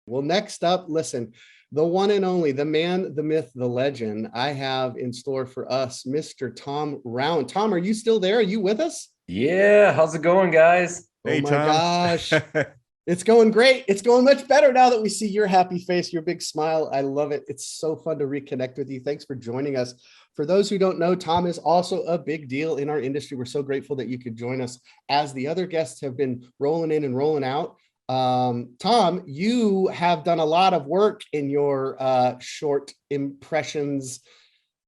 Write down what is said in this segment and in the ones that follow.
Well, next up, listen, the one and only, the man, the myth, the legend, I have in store for us, Mr. Tom Rauen. Tom, are you still there? Are you with us? Yeah, how's it going, guys? Oh Hey, my Tom. gosh. It's going great. It's going much better now that we see your happy face, your big smile. I love it. It's so fun to reconnect with you. Thanks for joining us. For those who don't know, Tom is also a big deal in our industry. We're so grateful that you could join us as the other guests have been rolling in and rolling out. Tom, you have done a lot of work in your short impressions,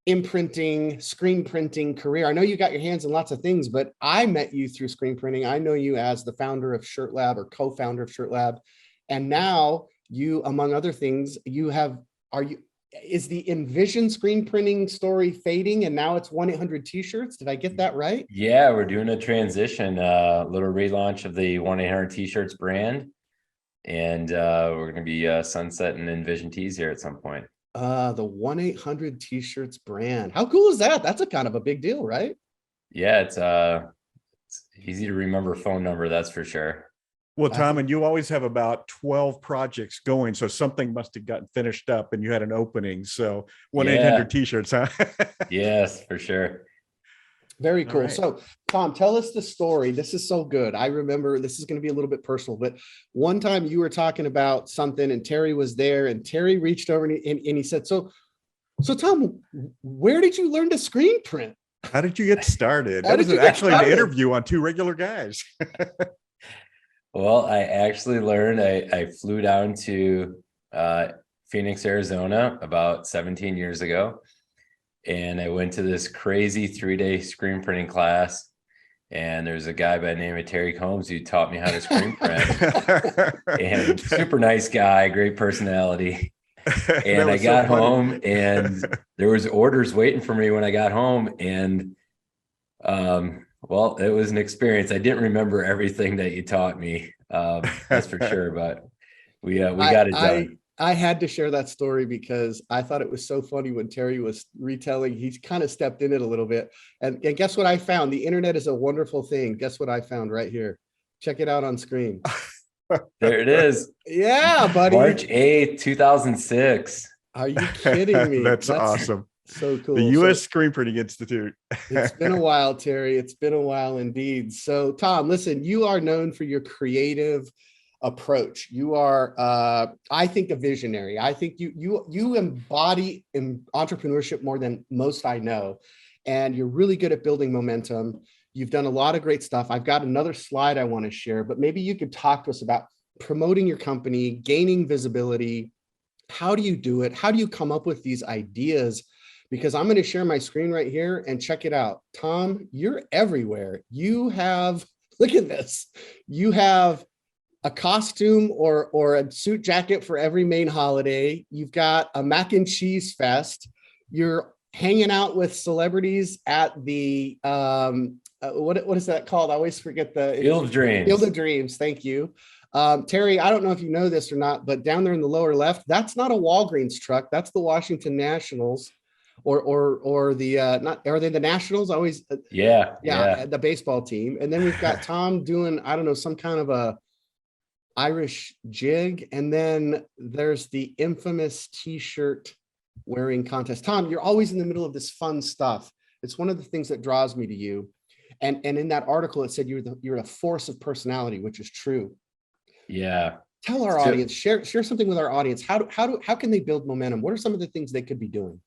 imprinting, screen printing career. I know you got your hands in lots of things, but I met you through screen printing. I know you as the founder of Shirt Lab or co-founder of Shirt Lab. And now you, among other things, is the Envision screen printing story fading and now it's 1-800 t-shirts? Did I get that right? Yeah, we're doing a transition, little relaunch of the 1-800 t-shirts brand. And we're going to be sunsetting Envision tees here at some point. The 1-800 t-shirts brand. How cool is that? That's a kind of a big deal, right? Yeah, it's easy to remember phone number, that's for sure. Well, Tom, and you always have about 12 projects going, so something must have gotten finished up and you had an opening. So 1-800 t-shirts, huh? Yes, for sure. Very cool. Right. So, Tom, tell us the story. This is so good. I remember this is going to be a little bit personal, but one time you were talking about something and Terry was there and Terry reached over and he said, so Tom, where did you learn to screen print? How did you get started? How That did was you get actually an started? interview on Two Regular Guys. Well, I actually learned, I flew down to Phoenix, Arizona about 17 years ago. And I went to this crazy 3-day screen printing class. And there's a guy by the name of Terry Combs who taught me how to screen print. And super nice guy, great personality. And I got home and there was orders waiting for me when I got home. And well, it was an experience. I didn't remember everything that you taught me. That's for sure. But we got it done. I had to share that story because I thought it was so funny when Terry was retelling. He kind of stepped in it a little bit. And guess what I found? The internet is a wonderful thing. Guess what I found right here? Check it out on screen. There it is. Yeah, buddy. March 8th, 2006. Are you kidding me? That's awesome. So cool. The U.S. Screen Printing Institute. It's been a while, Terry. It's been a while indeed. So, Tom, listen, you are known for your creative approach. You are, I think, a visionary. I think you embody entrepreneurship more than most I know, and you're really good at building momentum. You've done a lot of great stuff. I've got another slide I want to share, but maybe you could talk to us about promoting your company, gaining visibility. How do you do it? How do you come up with these ideas? Because I'm going to share my screen right here and check it out. Tom, you're everywhere. You have, look at this. You have a costume or a suit jacket for every main holiday. You've got a mac and cheese fest. You're hanging out with celebrities at the, what is that called? I always forget the Field of Dreams. Field of Dreams. Thank you. Terry, I don't know if you know this or not, but down there in the lower left, that's not a Walgreens truck. That's the Washington Nationals. Or the not, are they the Nationals? Always Yeah, the baseball team. And then we've got Tom doing, I don't know, some kind of a Irish jig. And then there's the infamous t-shirt wearing contest. Tom, you're always in the middle of this fun stuff. It's one of the things that draws me to you. And in that article, it said you're a force of personality, which is true. Yeah. Tell our audience, share something with our audience. How can they build momentum? What are some of the things they could be doing?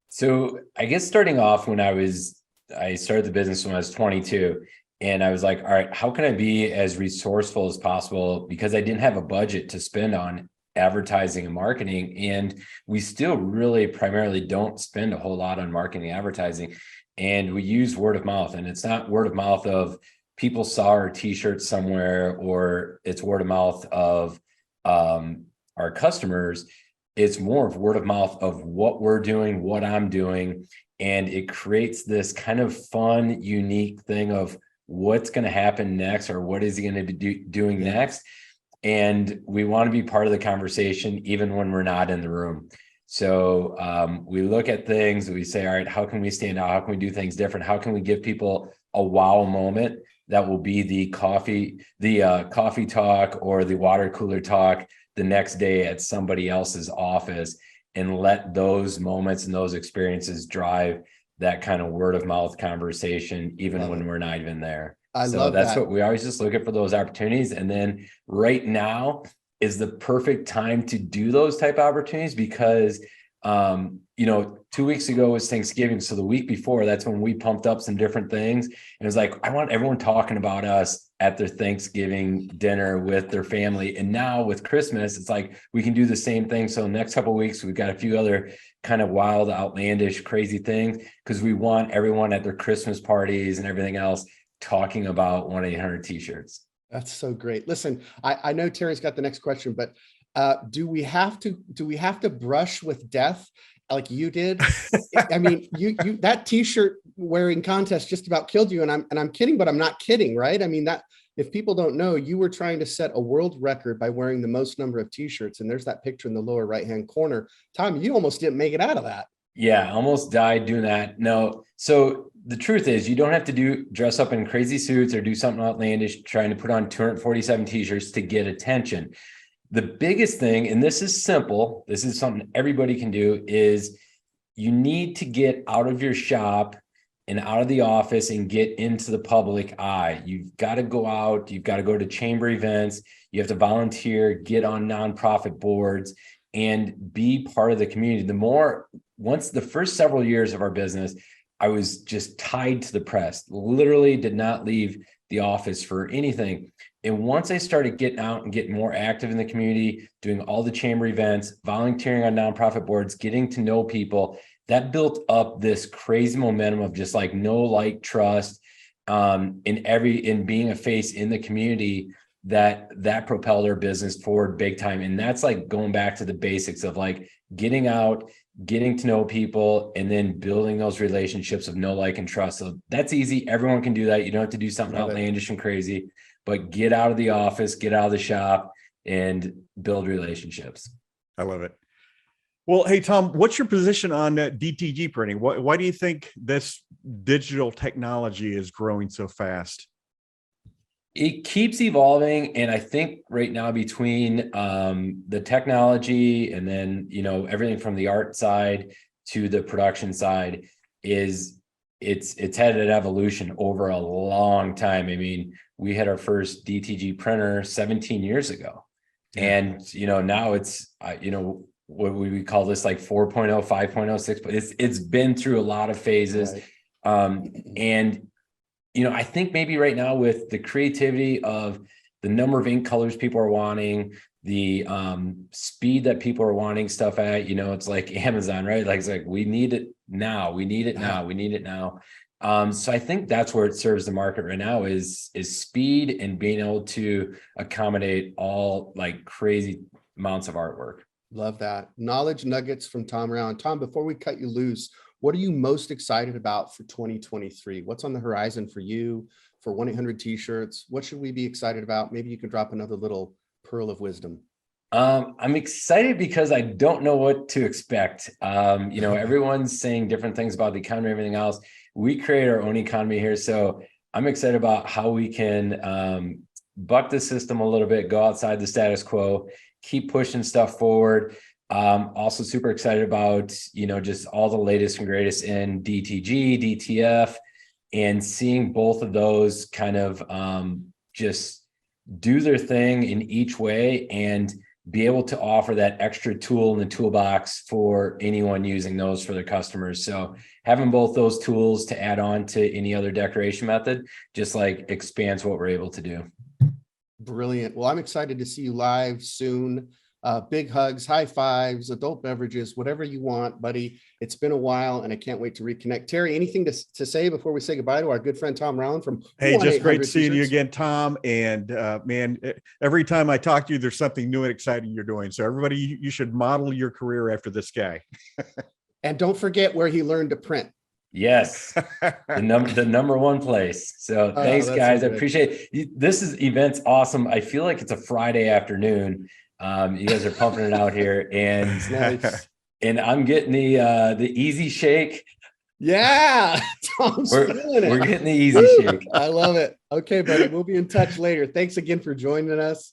So I guess starting off I started the business when I was 22, and I was like, all right, how can I be as resourceful as possible? Because I didn't have a budget to spend on advertising and marketing. And we still really primarily don't spend a whole lot on marketing and advertising. And we use word of mouth, and it's not word of mouth of people saw our t-shirts somewhere, or it's word of mouth of our customers. It's more of word of mouth of what we're doing, what I'm doing. And it creates this kind of fun, unique thing of what's going to happen next, or what is he going to be doing next. And we want to be part of the conversation, even when we're not in the room. So we look at things, we say, all right, how can we stand out? How can we do things different? How can we give people a wow moment that will be the coffee talk or the water cooler talk the next day at somebody else's office, and let those moments and those experiences drive that kind of word of mouth conversation, even when we're not even there. I So love that's that. what we always just looking for, those opportunities. And then right now is the perfect time to do those type of opportunities, because 2 weeks ago was Thanksgiving. So the week before, that's when we pumped up some different things. And it was like, I want everyone talking about us at their Thanksgiving dinner with their family. And now with Christmas, it's like we can do the same thing. So next couple of weeks, we've got a few other kind of wild, outlandish, crazy things, because we want everyone at their Christmas parties and everything else talking about 1-800 t-shirts. That's so great. Listen, I know Terry's got the next question, but do we have to brush with death like you did? I mean, you that t-shirt wearing contest just about killed you, and I'm kidding, but I'm not kidding, right? I mean, that if people don't know, you were trying to set a world record by wearing the most number of t-shirts, and there's that picture in the lower right-hand corner. Tom, you almost didn't make it out of that. Yeah, almost died doing that. No. So the truth is, you don't have to dress up in crazy suits or do something outlandish trying to put on 247 t-shirts to get attention. The biggest thing, and this is simple, this is something everybody can do, is you need to get out of your shop and out of the office and get into the public eye. You've got to go out, you've got to go to chamber events, you have to volunteer, get on nonprofit boards, and be part of the community. Once the first several years of our business, I was just tied to the press, literally did not leave the office for anything. And once I started getting out and getting more active in the community, doing all the chamber events, volunteering on nonprofit boards, getting to know people, that built up this crazy momentum of just like know, like, trust, in being a face in the community that propelled our business forward big time. And that's like going back to the basics of like getting out, getting to know people, and then building those relationships of know, like, and trust. So that's easy. Everyone can do that. You don't have to do something outlandish and crazy, but get out of the office, get out of the shop, and build relationships. I love it. Well, hey, Tom, what's your position on DTG printing? Why do you think this digital technology is growing so fast? It keeps evolving. And I think right now between the technology and then, everything from the art side to the production side it's had an evolution over a long time. I mean, we had our first DTG printer 17 years ago. And, now it's, what we call this like 4.0, 5.0, 6, but it's been through a lot of phases. Right. And, I think maybe right now with the creativity of the number of ink colors people are wanting, the speed that people are wanting stuff at, it's like Amazon, right? Like, it's like, we need it now. We need it now. We need it now. So I think that's where it serves the market right now is speed and being able to accommodate all like crazy amounts of artwork. Love that. Knowledge nuggets from Tom Rauen. Tom, before we cut you loose, what are you most excited about for 2023? What's on the horizon for you, for 1-800 t-shirts? What should we be excited about? Maybe you could drop another little pearl of wisdom. I'm excited because I don't know what to expect. Everyone's saying different things about the economy and everything else. We create our own economy here. So I'm excited about how we can buck the system a little bit, go outside the status quo, keep pushing stuff forward. Also super excited about, just all the latest and greatest in DTG, DTF, and seeing both of those kind of just do their thing in each way and be able to offer that extra tool in the toolbox for anyone using those for their customers. So having both those tools to add on to any other decoration method just like expands what we're able to do. Brilliant. Well, I'm excited to see you live soon. Big hugs, high fives, adult beverages, whatever you want, buddy. It's been a while and I can't wait to reconnect. Terry, anything to say before we say goodbye to our good friend Tom Rauen from Hey, just great seeing you again, Tom. And man, every time I talk to you, there's something new and exciting you're doing. So everybody, you should model your career after this guy. And don't forget where he learned to print. Yes, the number one place. So thanks, guys. So I appreciate it. This event's awesome. I feel like it's a Friday afternoon. You guys are pumping it out here, and nice. And I'm getting the easy shake. Yeah, Tom's feeling it. We're getting the easy shake. I love it. Okay, buddy, we'll be in touch later. Thanks again for joining us.